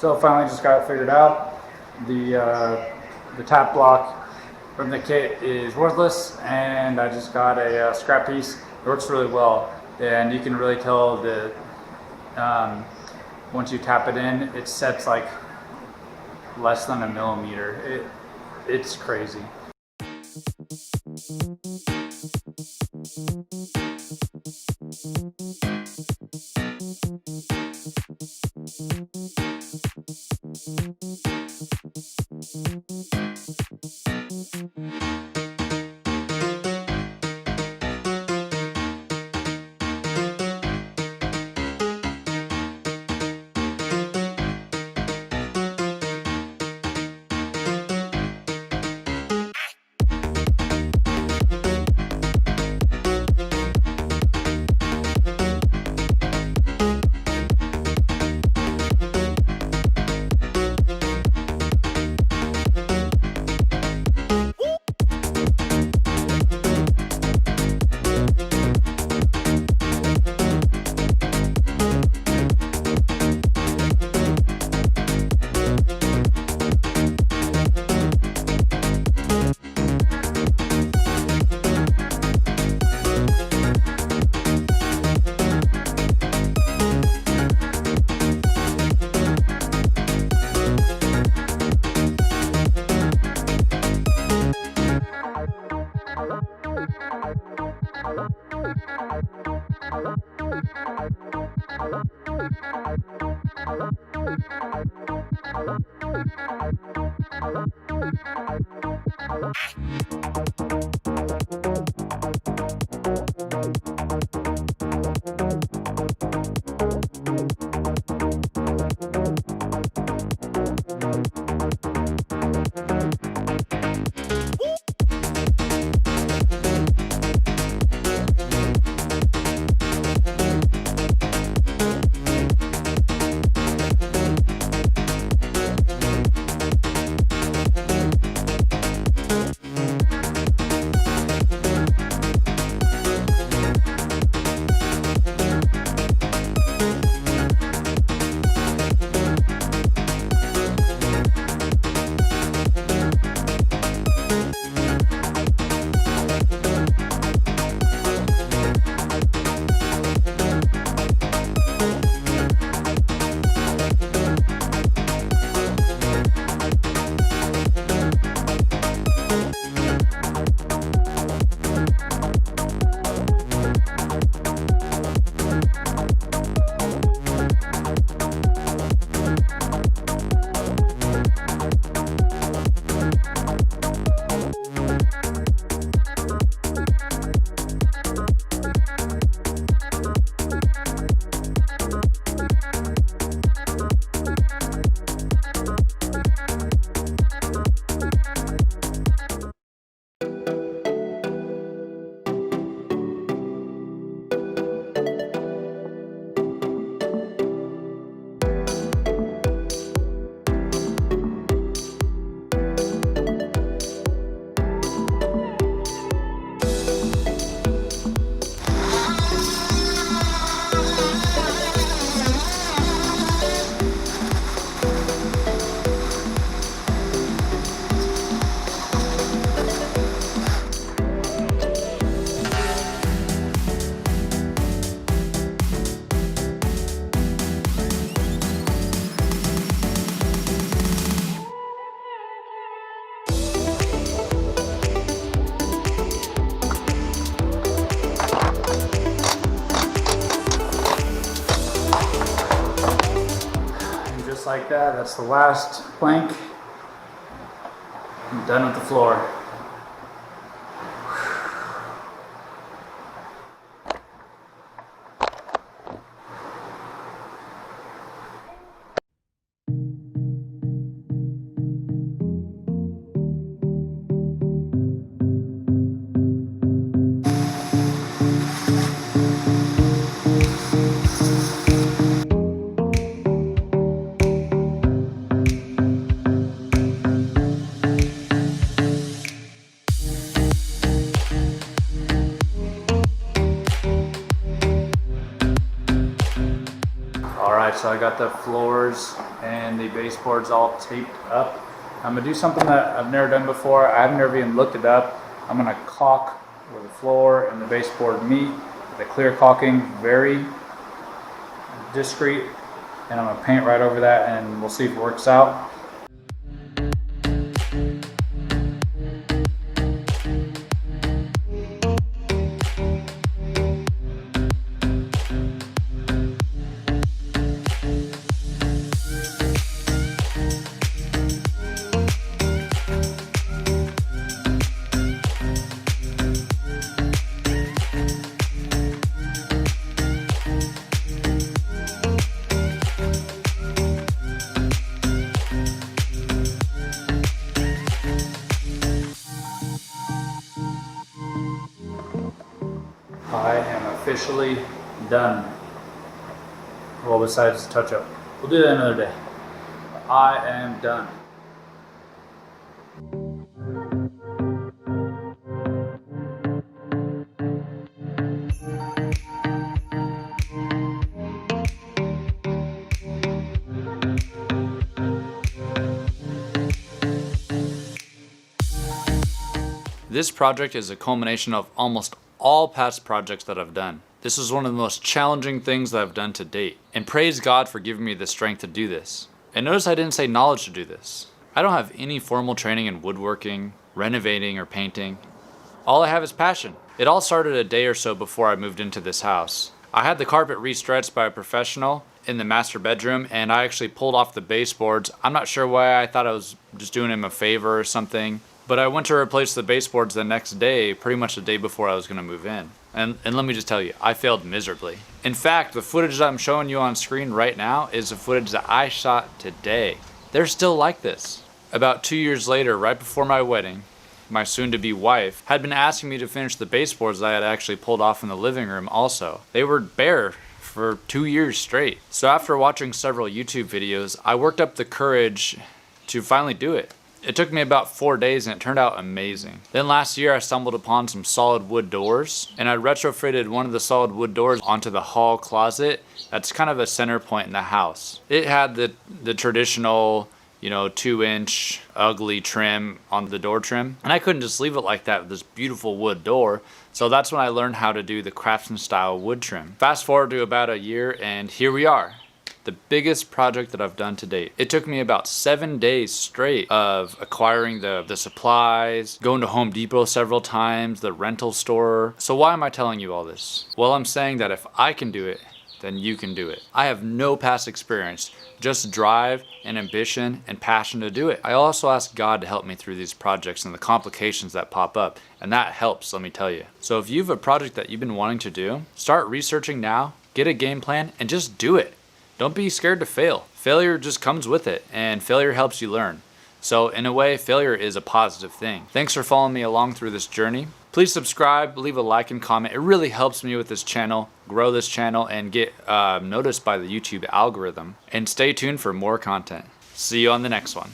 So finally just got it figured out. The top block from the kit is worthless, and I just got a scrap piece. It works really well, and you can really tell the once you tap it in, it sets like less than a millimeter. It's crazy. Just like that, that's the last plank. I'm done with the floor. So I got the floors and the baseboards all taped up. I'm gonna do something that I've never done before. I've never even looked it up. I'm gonna caulk where the floor and the baseboard meet. The clear caulking, very discreet, and I'm gonna paint right over that, and we'll see if it works out. I am officially done. Well, besides touch up. We'll do that another day. I am done. This project is a culmination of almost all past projects that I've done. This is one of the most challenging things that I've done to date, and praise God for giving me the strength to do this. And notice I didn't say knowledge to do this. I don't have any formal training in woodworking, renovating, or painting. All I have is passion. It all started a day or so before I moved into this house. I had the carpet restretched by a professional in the master bedroom, and I actually pulled off the baseboards. I'm not sure why. I thought I was just doing him a favor or something. But I went to replace the baseboards the next day, pretty much the day before I was going to move in. And let me just tell you, I failed miserably. In fact, the footage that I'm showing you on screen right now is the footage that I shot today. They're still like this. About 2 years later, right before my wedding, my soon-to-be wife had been asking me to finish the baseboards that I had actually pulled off in the living room also. They were bare for 2 years straight. So after watching several YouTube videos, I worked up the courage to finally do it. It took me about 4 days and it turned out amazing. Then last year I stumbled upon some solid wood doors, and I retrofitted one of the solid wood doors onto the hall closet. That's kind of a center point in the house. It had the traditional, 2-inch ugly trim on the door trim, and I couldn't just leave it like that with this beautiful wood door. So that's when I learned how to do the craftsman style wood trim. Fast forward to about a year and here we are. The biggest project that I've done to date. It took me about 7 days straight of acquiring the supplies, going to Home Depot several times, the rental store. So why am I telling you all this? Well, I'm saying that if I can do it, then you can do it. I have no past experience, just drive and ambition and passion to do it. I also ask God to help me through these projects and the complications that pop up, and that helps, let me tell you. So if you have a project that you've been wanting to do, start researching now, get a game plan, and just do it. Don't be scared to fail. Failure just comes with it, and failure helps you learn. So in a way, failure is a positive thing. Thanks for following me along through this journey. Please subscribe, leave a like and comment. It really helps me with this channel, grow this channel, and get noticed by the YouTube algorithm. And stay tuned for more content. See you on the next one.